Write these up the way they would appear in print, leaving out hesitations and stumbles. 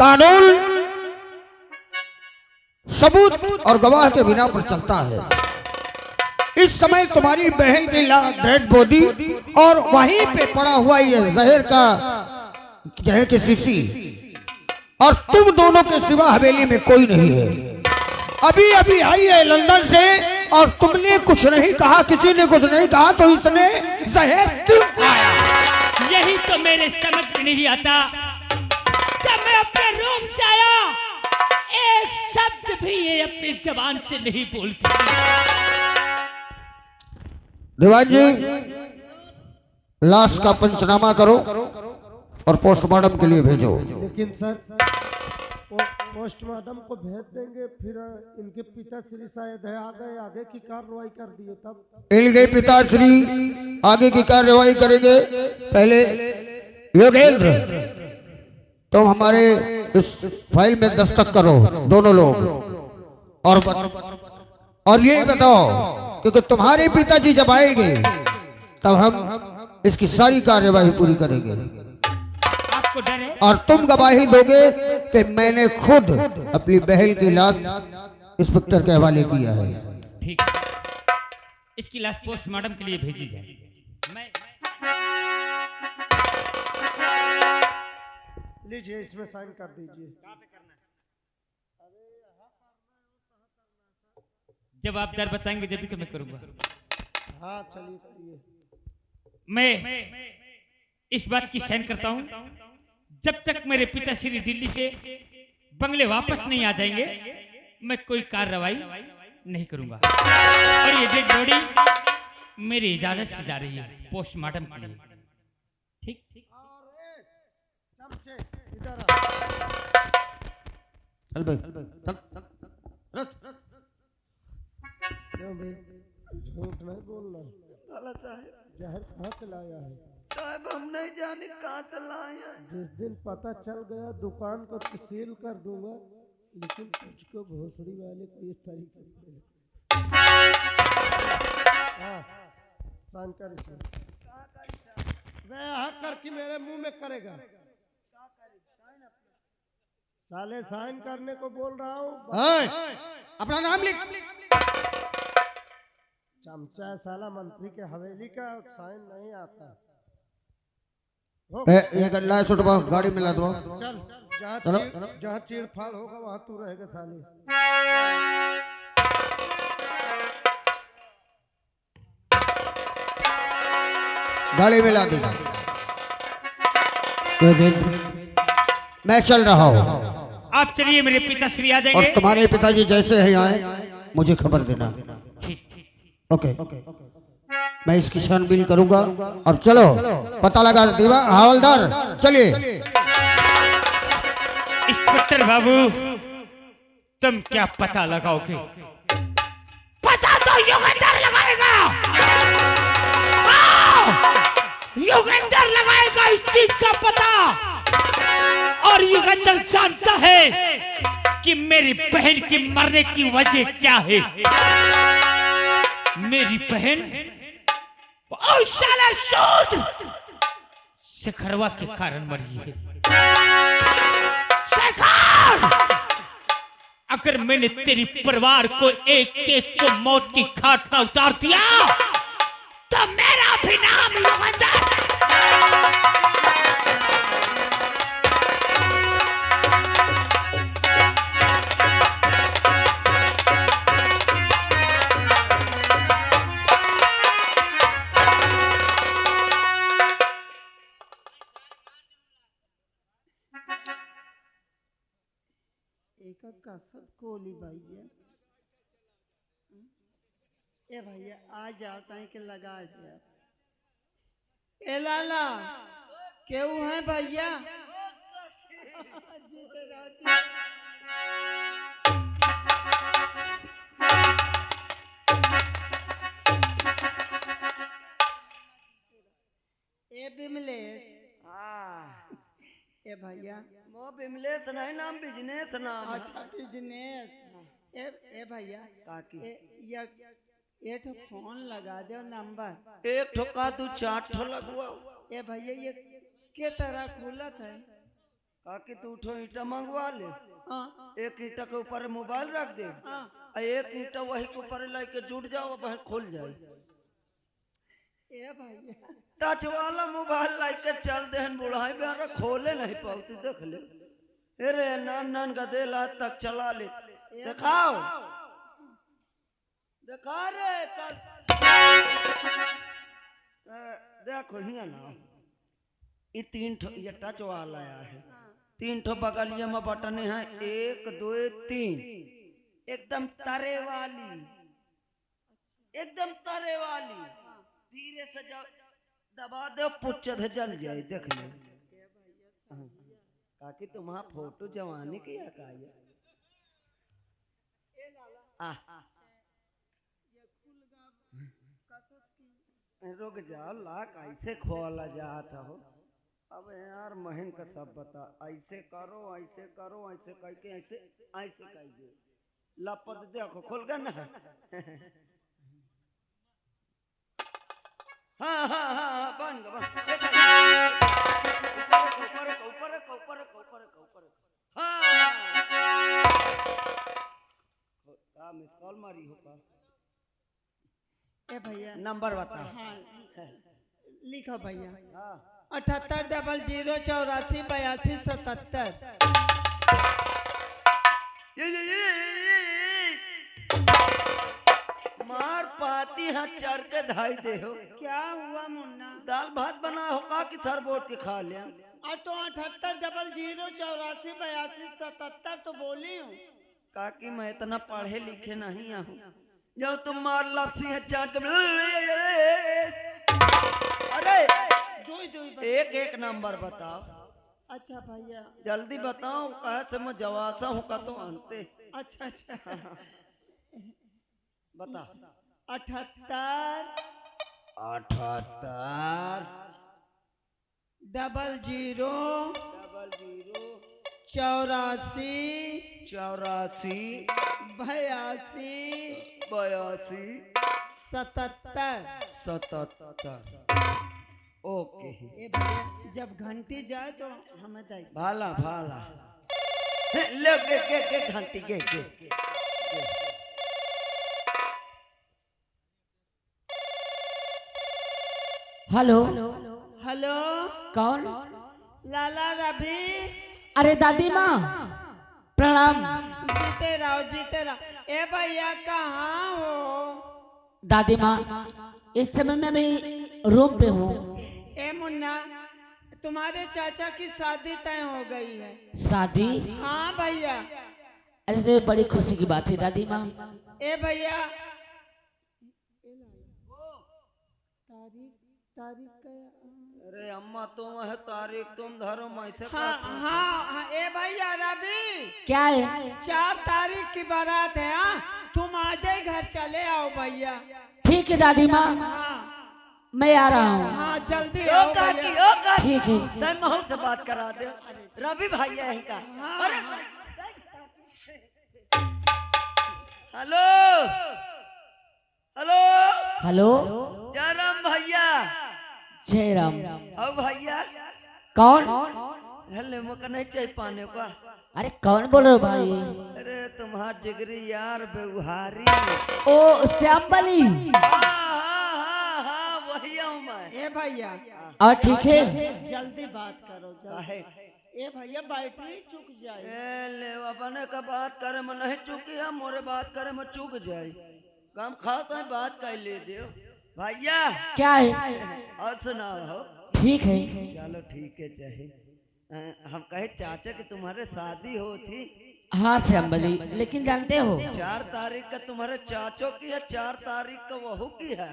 कानून सबूत और गवाह के बिना पर चलता है। इस समय तुम्हारी बहन की डेड बॉडी और वहीं पे पड़ा हुआ ये जहर की शीशी, और तुम दोनों के सिवा हवेली में कोई नहीं है। अभी अभी आई है लंदन से और तुमने कुछ नहीं कहा, किसी ने कुछ नहीं कहा, तो इसने जहर क्यों खाया? यही तो मेरे समझ में नहीं आता। जब मैं अपने रूम से आया, एक शब्द भी ये अपनी जबान से नहीं बोल सकी। दीवान जी, लाश का पंचनामा करो और पोस्टमार्टम के लिए भेजो। लेकिन सर, पोस्टमार्टम को भेज देंगे, फिर इनके पिताश्री शायद है आ गए, आगे की कार्रवाई कर दिए तब। इनके पिताश्री आगे की कार्रवाई करेंगे। पहले योगेंद्र, तुम हमारे इस फाइल में दस्तखत करो, दोनों लोग। और ये बताओ, क्योंकि तुम्हारे पिताजी जब आएंगे तब हम इसकी सारी कार्यवाही पूरी करेंगे। आपको डर है? और तुम गवाही दोगे कि मैंने खुद अपनी बहन की लाश इंस्पेक्टर के हवाले किया है। ठीक, इसकी लाश पोस्टमार्टम के लिए भेजी जाए। मैं लीजिए, इसमें साइन कर दीजिए। जब आप डर बताएंगे जब भी तो मैं करूंगा। हाँ चलिए करिए। मैं इस बात की साइन करता हूं, जब तक मेरे पिताश्री दिल्ली से बंगले वापस नहीं आ जाएंगे, मैं कोई कार्रवाई नहीं करूंगा। और ये डेड बॉडी मेरी इजाजत से जा रही है पोस्टमार्टम के लिए। ठीक ठीक। चल भाई, चल। क्यों भाई, झूठ नहीं बोलना। जहर कहाँ से लाया है? साहब हम नहीं जाने कहाँ से लाए हैं। जिस दिन पता चल गया दुकान को तो सील कर दूंगा, लेकिन तुझको भोसड़ी वाले को इस तरीके से। हाँ साइन कर इसमें। मैं यहाँ करके मेरे मुंह में करेगा। साले साइन करने को बोल रहा हूँ। अपना नाम लिख। चमचा साला, मंत्री के हवेली का साइन नहीं आता। ये गल्ला सुटवा गाड़ी में ला दो। चल, जहाँ चीड़ फाड़ होगा वहाँ तू रहेगा साले। गाड़ी में ला दो। मैं चल रहा हूँ। आप चलिए, मेरे पिताश्री आ और जाएंगे। तुम्हारे पिताजी जैसे ही आए मुझे खबर देना। ओके, मैं इसकी छानबीन करूंगा। और चलो पता लगा दीवा हवलदार, चलिए। इंस्पेक्टर बाबू, तुम क्या पता लगाओगे? पता तो योगेंद्र लगाएगा। योगेंद्र लगाएगा इस चीज का पता। और योगेंद्र जानता है कि मेरी बहन की मरने की वजह क्या है। मेरी बहन शेखरवा के कारण मरी है। शेखर, अगर मैंने तेरी परिवार को एक एक को मौत की घाट पर उतार दिया तो मेरा भी नाम योगेंद्र। कसद कोली भैया, ए भैया आ जाओ कहीं के लगा दिया। ए लाला क्यों है भैया? ए बिमलेश, ए भैया वो बिमलेश नहीं, नाम बिजनेस नाम। अच्छा बिजनेस। ए भैया काकी ये तो फोन लगा दो नंबर। एक ठोका तू 4 ठो लगवा। ए भैया ये के तरह खुलत है? काकी तू उठो ईटा मंगवा ले, हाँ एक ईटा के ऊपर मोबाइल रख दे, हाँ और एक ईटा वही के ऊपर लेके जुट जाओ, वह खुल जाए। ए भैया टच वाला मोबाइल लेके चल दे, बुढ़ाई बेरा खोले नहीं पाती, देख ले। अरे नान नान का दे लात तक चला ले, दिखाओ दिखा रे देखो हिया ना, ये 3 ठो ये टच वाला है, 3 ठो बगलिया में बटन है, 1 2 3, एकदम तारे वाली, एकदम तारे वाली, धीरे से दबा दो पुच्छ जल जाए, देख ले। काकी तुम्हारा फोटो जवानी की है का ये? रुक जाओ ला, कैसे खोला जाता हो? अब यार महीन का सब बता, ऐसे करो ऐसे करो, ऐसे करके ऐसे ऐसे कहिए, लपत देखो खुल गया ना। हाँ हाँ हाँ हाँ बन गया ऊपर ऊपर ऊपर ऊपर ऊपर। हाँ मिस कॉल मारी होगा। ए भैया नंबर बता। हाँ लिखो भैया। हाँ 7800848277। ये मार पाती हाथ चढ़ के धाई दे हो। क्या हुआ मुन्ना? दाल भात बना होगा कि सर बोट के खा लिया? तो 7800848277 तो बोली हूँ। काकी मैं इतना पढ़े लिखे नहीं हूँ, जब तुम मार लपसी है चाट अरे एक एक नंबर बताओ। अच्छा भैया जल्दी बताओ, कहा से मैं जवासा हूँ का तो अंते। अच्छा अच्छा बता। 78 00 84 82 77। ओके। ए भैया जब घंटी जाए तो हमें दे। भाला भाला ले के घंटी के हेलो हेलो कौन? लाला रवि। अरे दादी माँ प्रणाम। जीते रहो जीते रहो। ए भैया कहाँ हो? दादी माँ इस समय मैं अभी रूम पे हूँ। ए मुन्ना तुम्हारे चाचा की शादी तय हो गई है। शादी? हाँ भैया। अरे तो बड़ी खुशी की बात है दादी माँ। ए भैया तारीख तारीख अरे अम्मा तुम है तारीख तुम धरो, मैं से हाँ हाँ ए भैया रवि क्या है? 4 तारीख की बारात है। हाँ तुम आ जाए घर चले आओ भैया। ठीक है दादी माँ हाँ मैं आ रहा हूँ। हाँ जल्दी आओ भैया। ठीक है। तय महू से बात करा दे, रवि भैया है का। हाँ। अरे हेलो हेलो हेलो जय राम भैया। जय राम। अब भैया कौन? हल्ले मौका नहीं चाहिए पाने का। अरे कौन बोल रहे हो भाई? अरे तुम्हारा जिगरी यार व्यवहारी। ओ श्याम बली। हाँ वही हूँ मैं। ए भैया और ठीक है? जल्दी बात करो जल्दी। ए भैया बैटरी चुक जाए। ले अपने का बात करे में नहीं चुकी है, मोरे बात करे में चुक जाए। काम खाओ तो बात कर ले दो भैया। क्या है? और सुनाओ हो। ठीक है। चलो ठीक है। चाहे हम कहे चाचा कि तुम्हारे शादी हो थी। हाँ श्याम बली, लेकिन जानते हो 4 तारीख का तुम्हारे चाचों की है, 4 तारीख का वहू की है।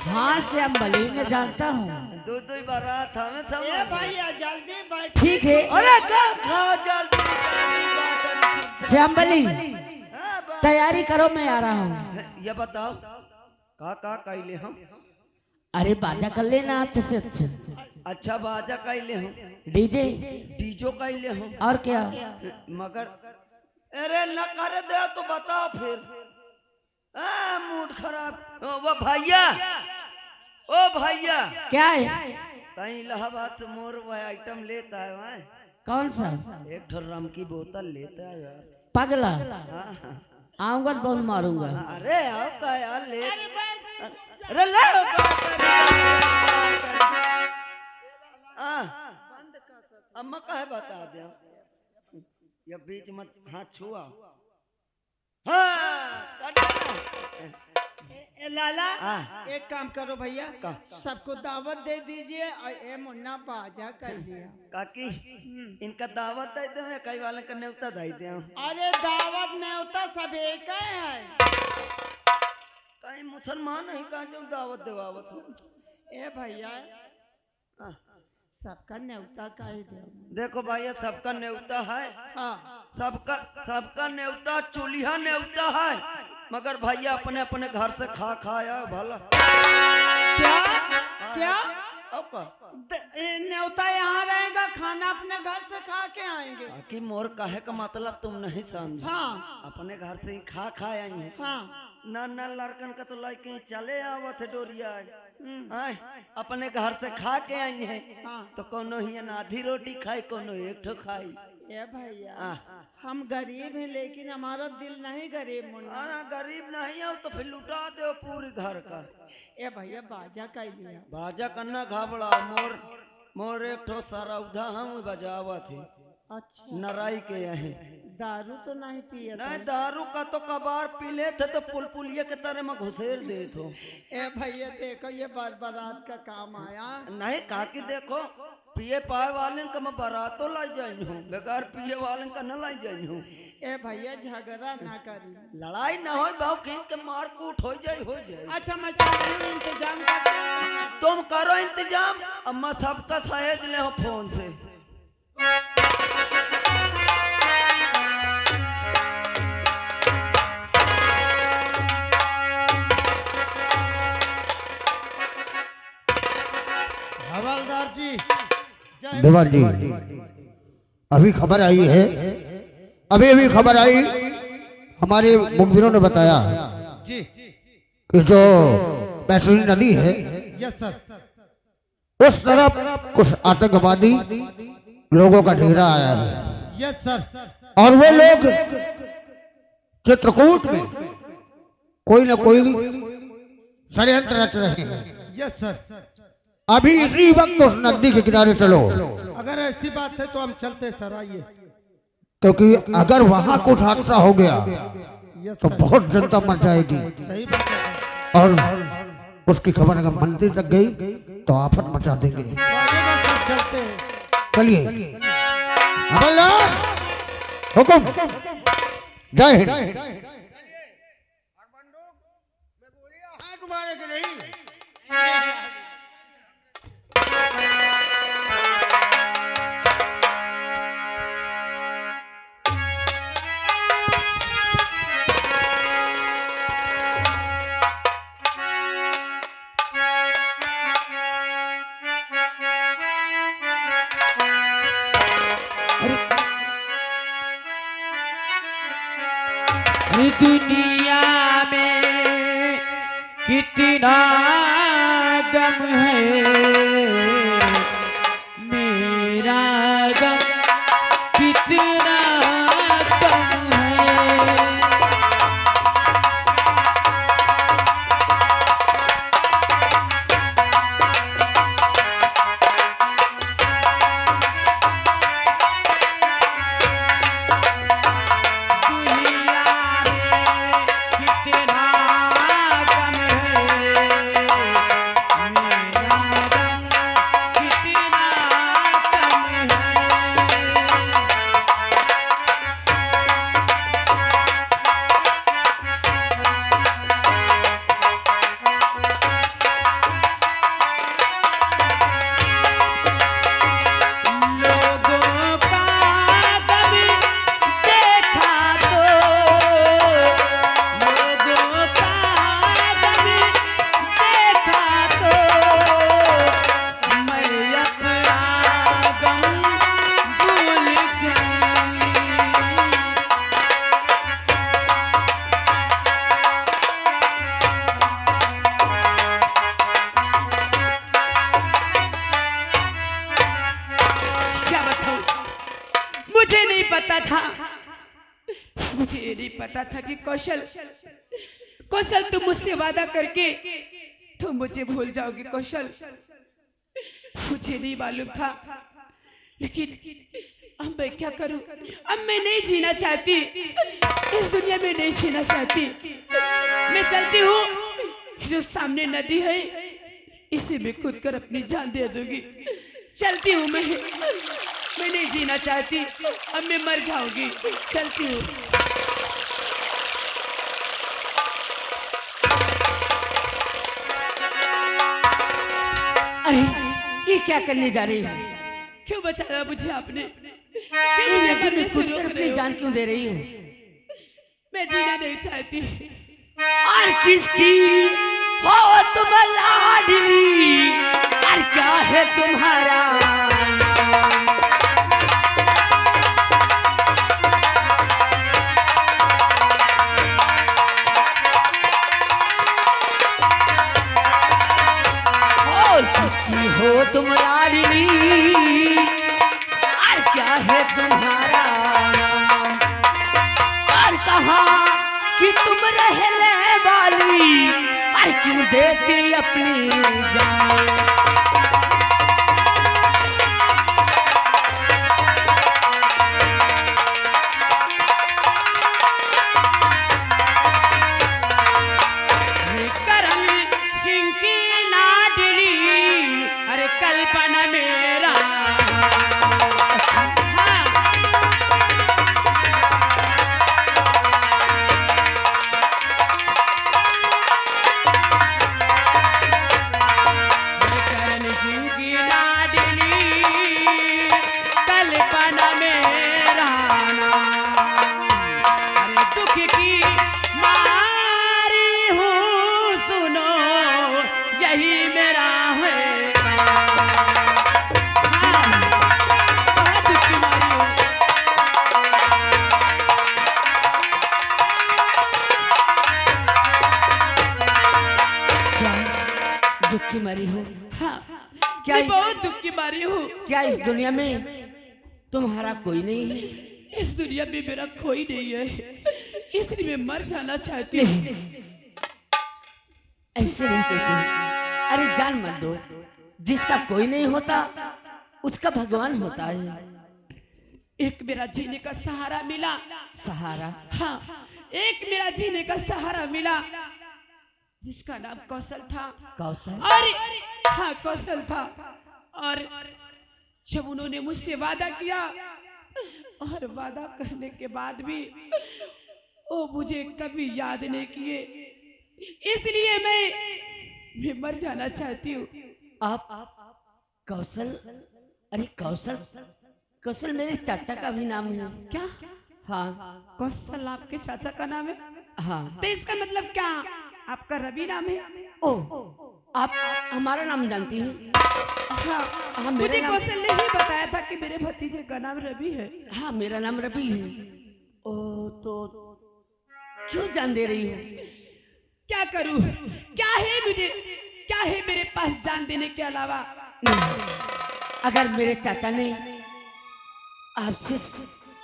हाँ श्याम बली मैं जानता हूँ। दो बारात हमें सब। ए भैया जल्दी बैठ। ठीक है। अरे काम खाओ जल्दी। श्याम बली हाँ, तैयारी करो मैं आ रहा हूँ। ये बताओ का कैले हम? अरे बाजा कर लेना अच्छे से अच्छे। अच्छा बाजा कैले हम, डीजे डीजो कैले हम। और क्या? मगर अरे न कर दे तो बताओ फिर। मूड खराब। वो भैया ओ भैया क्या है? कहीं इलाहाबाद से मोर वो आइटम लेता है वहाँ। कौन सा? एक ठो रम की बोतल लेता है यार। पगला, हाँ, हाँ। आऊंगा तो बहुत मारूंगा। अरे आओ का यार ले। अरे ले आओ अम्मा का है बता दे। ये बीच मत हाथ छुआ। हाँ लाला हाँ। एक काम करो भैया, का? सबको दावत दे दीजिए और ए मुन्ना बाजा कर दिया। काकी इनका दावत दे दे, कई वाले का न्योता दे दे। अरे दावत न्योता सब एक है। कहीं मुसलमान नहीं का जो दावत देवावत हो। ए भैया हाँ। सबका न्योता का ही दे। देखो भैया सबका न्योता है। हाँ सबका न्योता चूल्हा न्योता है, मगर भैया अपने अपने घर से खा खाया भला। क्या क्या अब का न्योता यहाँ रहेगा, खाना अपने घर से खा के आएंगे। कि मोर काहे का मतलब तुम नहीं समझे। हाँ अपने घर से ही खा आई है। हाँ ना लड़कन का तो लड़के चले आवत है डोरिया। आय, अपने घर से खा के आई है। हाँ। तो कोनो ही आधी रोटी खाई, कोनो एक ठो खाई। ए भैया हाँ। हम गरीब हैं लेकिन हमारा दिल नहीं गरीब मुन्ना। गरीब नहीं हो तो फिर लुटा दो पूरी घर का। ए भैया बाजा का ही दिया। बाजा करना घबरा मोर एक ठो सरौधा हम बजावा थे। अच्छा नराई के यहाँ दारू तो नहीं पिए नहीं, दारू का तो कबार पी ले थे तो पुलिया के तरह में घुसेर दे थो। ए भैया देखो ये बारात का काम आया। नहीं काकी देखो पिए पाए वाले का मैं बारातो लाई जाई हूँ, बेकार पिए वाले का न लाई जाई हूँ। ए भैया झगड़ा ना करी, लड़ाई न हो भाव खींच के मार कूट हो जाए। अच्छा मैं चल रही हूँ, इंतजाम करते हैं। तुम करो इंतजाम, अम्मा सबका सहेज ले हो फोन से। हवलदार जी देवान जी, अभी खबर आई है, अभी खबर आई, हमारे मुखबिरों ने बताया जी कि जो पैसुली नदी है यस सर, उस तरफ कुछ आतंकवादी लोगों का डेरा आया है यस सर, और वो लोग चित्रकूट में कोई न कोई षड्यंत्र रच रहे हैं। Yes sir. अभी इसी वक्त उस नदी के किनारे चलो, अगर ऐसी बात है तो हम चलते सर, आइए। क्योंकि अगर वहां कुछ हादसा हो गया यस तो सर, बहुत जनता मर जाएगी, सही बात है। और उसकी खबर अगर मंदिर तक गई तो आफत मचा देंगे। तो आइएगा सर, चलते हैं। चलिए हवलदार, हुकुम, जय हिंद। दुनिया में कितना गम है, मेरा गम कितना कम है। मुझे नहीं पता था, मुझे ये नहीं पता था कि कौशल कौशल तुम मुझसे वादा करके तुम मुझे भूल जाओगे कौशल। मुझे नहीं मालूम था, लेकिन अब मैं क्या करूं? अब मैं नहीं जीना चाहती, इस दुनिया में नहीं जीना चाहती। मैं चलती हूँ, जो सामने नदी है इसी में कूद कर अपनी जान दे दूंगी। चलती हूँ मैं नहीं जीना चाहती, अब मैं मर जाऊंगी। चलती हूँ। अरे ये क्या करने जा रही हो? क्यों बचाया मुझे आपने? तुम क्यों मुझे नदी मरने में से कूद रोक कर रहे अपनी हो? जान क्यों दे रही हो? मैं जीना नहीं चाहती। और किसकी हो तुम लाडली, और क्या है तुम्हारा? और किसकी हो तुम लाडली, और क्या है तुम्हारा नाम? और कहाँ कि तुम रहने वाली, और क्यों देती अपनी जान? ये करण सिंह की लाडली, अरे कल्पना मेरा। हाँ। करण सिंह की लाडली, कल्पना मेरा नाम। अरे दुख की मारी हूँ सुनो, यही मेरा है काम। हाँ, बहुत दुख की मारी हूँ। क्या दुख की मरी हो? हाँ, क्या मैं इस- बहुत दुख की मारी हूँ। क्या इस दुनिया में तुम्हारा कोई नहीं है? इस दुनिया में मेरा कोई नहीं है, इसलिए मैं मर जाना चाहती हूँ। ऐसे नहीं कहते। अरे जान मत दो, जिसका कोई नहीं होता उसका भगवान होता है। एक मेरा जीने का सहारा मिला। सहारा? हाँ, एक मेरा जीने का सहारा मिला, जिसका नाम कौशल था। कौशल? अरे हाँ, कौशल था। और जब उन्होंने मुझसे वादा किया, और वादा करने के बाद भी वो मुझे कभी याद नहीं किए, इसलिए मैं मर जाना चाहती हूँ। आप कौशल? अरे कौशल, कौशल मेरे चाचा का भी नाम है। क्या? हाँ कौशल आपके चाचा का नाम है? हाँ। तो इसका मतलब क्या? आपका रवि नाम है? ओ, आप हमारा नाम जानती हैं? हाँ, हाँ, मेरा मुझे नाम- कौशल ने ही बताया था कि मेरे भतीजे का नाम रवि है। हाँ, मेरा नाम रवि है। ओ, तो क्यों जान दे रही हो? क्या करूं? क्या है मुझे, क्या है मेरे पास जान देने के अलावा? नहीं, अगर मेरे चाचा ने आपसे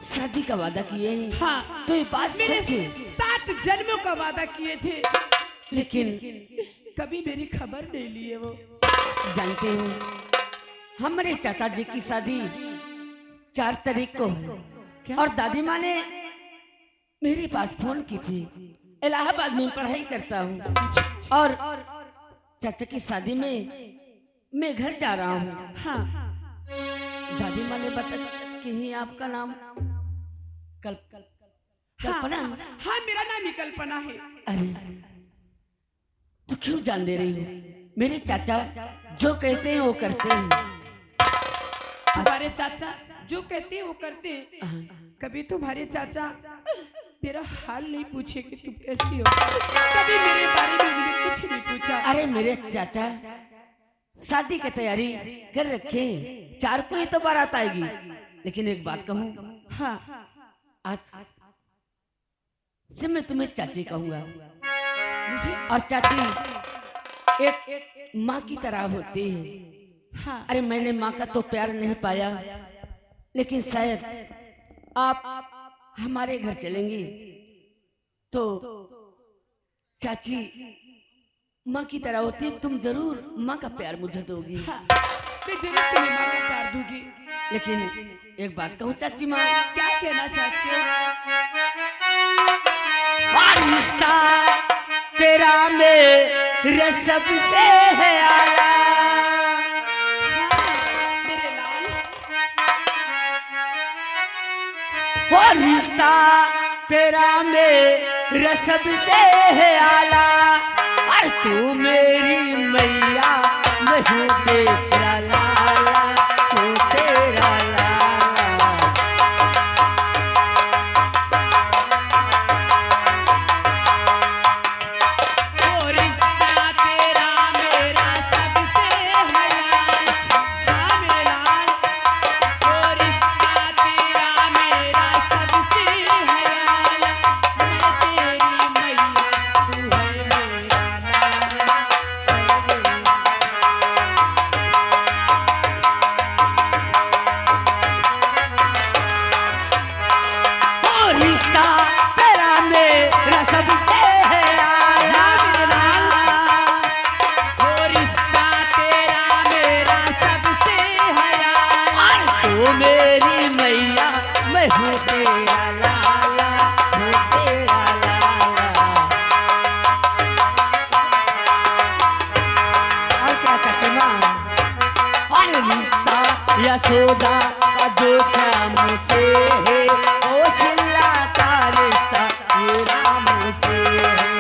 शादी का वादा किए हैं हाँ, तो ये बात मेरे सच है। 7 जन्मों का वादा किए थे, लेकिन कभी मेरी खबर नहीं लिए वो। जानते हो, हमारे चाचा जी की शादी 4 तारीख को है। और दादी माँ ने मेरे पास फोन की थी। इलाहाबाद में पढ़ाई करता हूँ, और चाचा की शादी में मैं घर जा रहा हूँ। हाँ, दादी माँ ने बताया कि ही आपका नाम कल्पना? हाँ, मेरा नाम ही कल्पना है। अरे तो क्यों जान दे रही हो? मेरे चाचा जो कहते हैं वो करते हैं। तुम्हारे चाचा जो कहते हैं वो करते हैं। हाँ। कभी तुम्हारे चाचा मेरा हाल नहीं पूछे कि तुम कैसी हो, कभी मेरे बारे में उन्होंने कुछ नहीं पूछा। अरे मेरे चाचा शादी की तैयारी कर रखे हैं, 4 को ही तो बारात आएगी। लेकिन एक बात कहूँ, हाँ, आज से मैं तुम्हें चाची कहूंगा। मुझे और चाची एक माँ की तरह होती है। हाँ, अरे मैंने माँ का तो प्यार नहीं पाया, लेकिन शायद आप हमारे घर चलेंगी तो चाची माँ की तरह होती है, तुम जरूर माँ का प्यार मुझे दोगी। हाँ, मैं जरूर तुम्हें माँ का प्यार दूंगी। लेकिन एक बात कहूँ चाची माँ, क्या कहना चाहती हो? रिश्ता तेरा मेरे सबसे है आया। मेरे लाल, वो रिश्ता तेरा मेरे सबसे है आला। और तू मेरी मैया, मैं हूँ तेरा लाला, हूँ तेरा लाला। वो रिश्ता तेरा मेरा सबसे हयाल। हाँ मेरे लाल, वो रिश्ता तेरा मेरा सबसे हयाल। मैं तेरी मैया, तू है मेरा लाला। वो रिश्ता तेरा मेरा सबसे है आला। वो रिश्ता तेरा मेरा सबसे हयाल। और तू मेरी मैया, मैं हूँ तेरा लाला, हूँ तेरा लाला। और क्या कहते माँ? और रिश्ता यशोदा का जो श्याम से है, ओ शिला का रिश्ता ये राम से है।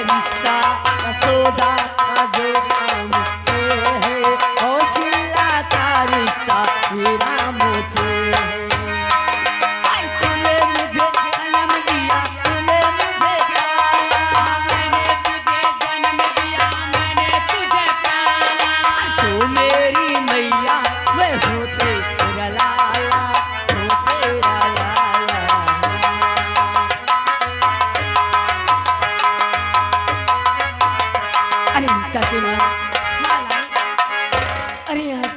रिश्ता यशोदा का जो राम से है, ओ शिला का रिश्ता ये राम से है। और तूने मुझे जन्म दिया, तूने मुझे पाला। मैंने तुझे जन्म दिया, मैंने तुझे पाला। तू मेरी मैया, मैं हूँ तेरा लाला, हूँ तेरा लाला। अरे चाची माँ, हाँ लाल, अरे यार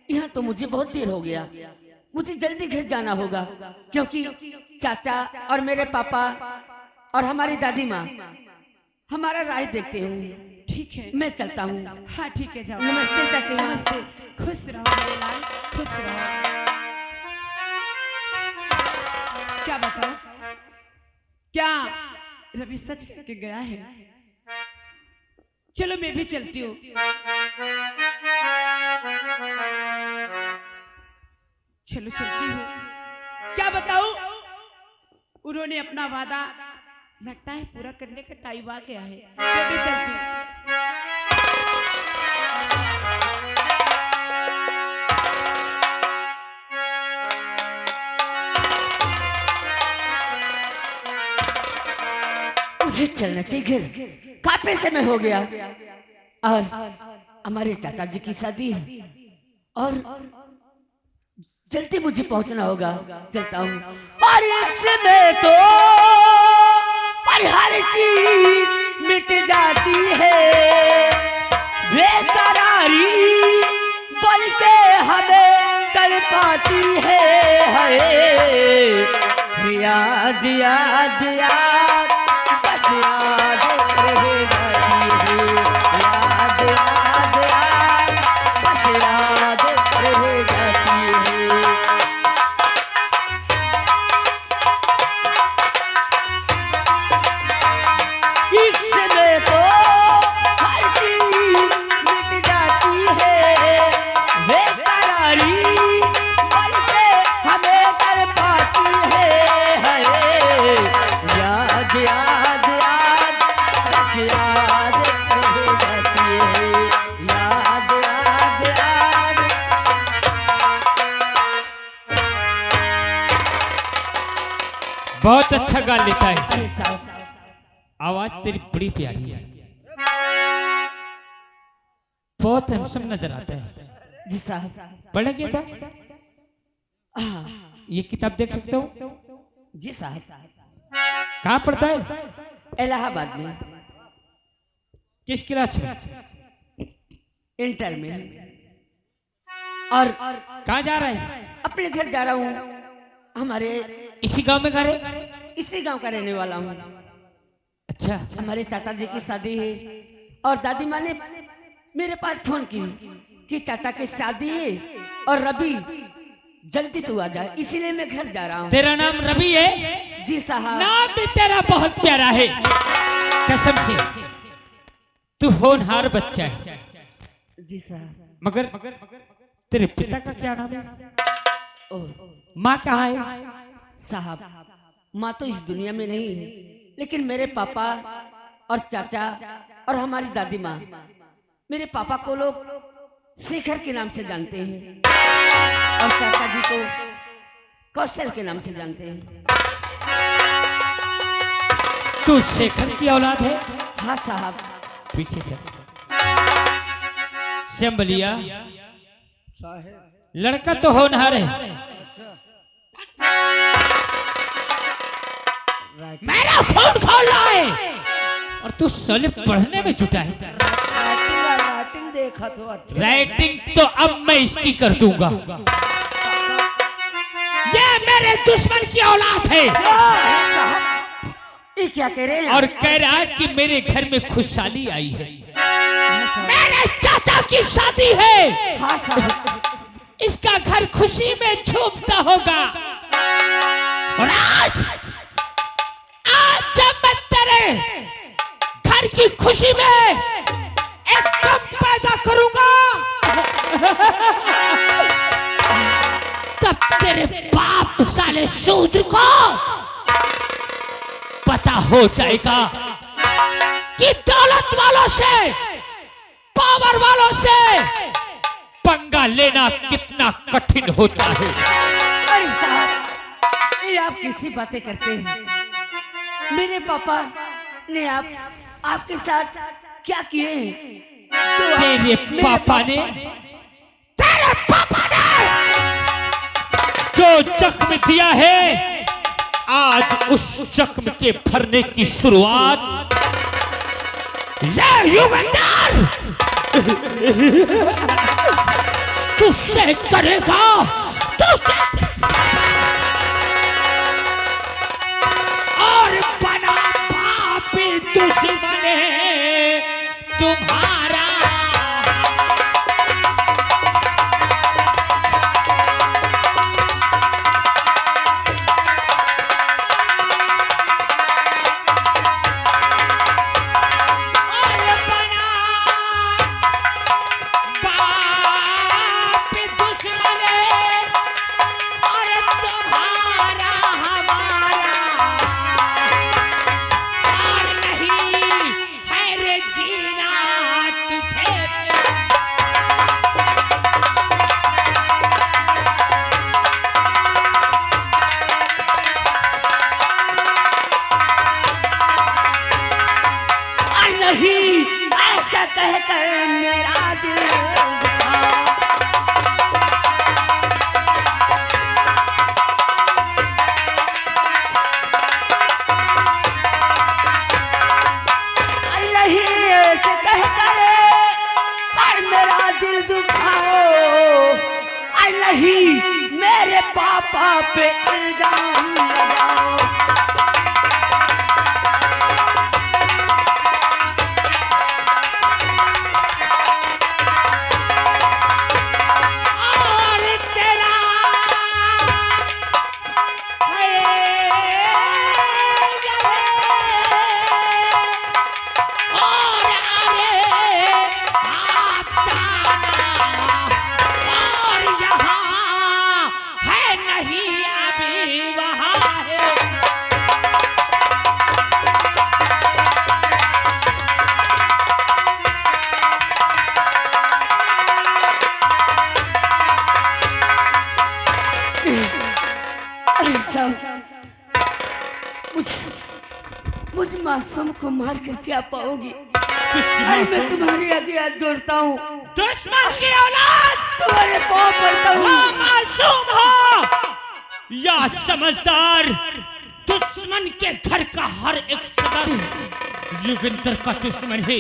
यहाँ तो मुझे बहुत देर हो गया, मुझे जल्दी घर जाना होगा, क्योंकि चाचा और मेरे पापा और हमारी दादी माँ हमारा राह देखते हैं। ठीक है। मैं चलता हूँ। हाँ ठीक है, जाओ। नमस्ते चाची माँ। नमस्ते। खुश रहो मेरे लाल, खुश रहो। क्या बताओ, क्या रवि सच कह के गया है? चलो मैं भी चलती हूँ। चलो चलती हूँ। क्या बताऊं, उन्होंने अपना वादा लगता है पूरा करने का टाइम आ गया है। मैं भी चलती हूँ। मुझे चलना चाहिए घर, काफी समय हो गया। और हमारे चाचा जी की शादी है और जल्दी मुझे पहुंचना होगा। चलता हूँ। और एक समय तो और हर चीज मिट जाती है, बेकरारी बन के हमें तड़पाती है। याद याद याद बस याद रह जाती है। याद याद याद बस याद रह जाती है। इसमें तो हर चीज मिट जाती है, बेकरारी बन के हमें तड़पाती है। याद याद याद बस याद रह जाती है। याद याद याद। बहुत अच्छा गा लेता है, अरे साहब, आवाज तेरी बड़ी प्यारी है, बहुत हैंडसम नजर आता है। जी साहब। पढ़ा क्या था? हाँ, ये किताब देख सकते हो? जी साहब। कहाँ पढ़ता है? इलाहाबाद में। किस क्लास में? इंटर में। और कहाँ जा रहा है? अपने घर जा रहा हूँ। हमारे इसी गांव में घर है? इसी गांव का रहने वाला हूँ। अच्छा। हमारे चाचा जी की शादी है और दादी माँ ने मेरे पास फोन की कि चाचा की शादी है और रवि जल्दी तू आ जाए, इसीलिए मैं घर जा रहा हूँ। तेरा नाम रवि है? जी साहब। नाम भी तेरा बहुत प्यारा है, कसम से तू होनहार बच्चा है। जी साहब। मगर तेरे पिता का क्या नाम है? ओह माँ कहाँ है? साहब, माँ तो इस दुनिया में नहीं है, लेकिन मेरे पापा और चाचा और हमारी दादी माँ मेरे पापा को लोग शेखर के नाम से जानते हैं और चाचा जी को कौशल के नाम से जानते हैं। तू शेखर की औलाद है? हाँ साहब। पीछे चल। शंबलिया, लड़का तो होनहार है, मेरा खून खोल रहा है और तू साले पढ़ने में जुटा है। राइटिंग देखा तो अच्छा। राइटिंग तो अब मैं इसकी कर दूंगा। ये मेरे दुश्मन की औलाद है। ये क्या कह रहे हैं? और कह रहा है कि मेरे घर में खुशहाली आई है, मेरे चाचा की शादी है। हाँ साहब। इसका घर खुशी में झूमता होगा। और आज जब मैं तेरे घर की खुशी में एक गम पैदा करूंगा तब तेरे बाप साले शूद्र को पता हो जाएगा कि दौलत वालों से, पावर वालों से पंगा लेना कितना कठिन होता है। अरे साहब, ये आप कैसी बातें करते हैं? मेरे पापा ने आपके साथ क्या किए हैं? तेरे पापा ने जो जख्म दिया है, आज उस जख्म के भरने की शुरुआत ये युगंधर तुझसे करेगा। और बना बाप दुश्मन तुम्हारा। मेरे पापा पे इल्जाम लगाओ। मुझ मासूम को मार कर क्या पाओगी? अरे मैं तुम्हारे आगे हाथ जोड़ता हूँ। दुश्मन की औलाद तुम्हारे पाँव पड़ता हूँ। मासूम हो या समझदार, दुश्मन के घर का हर एक सदस्य युगंधर का दुश्मन है।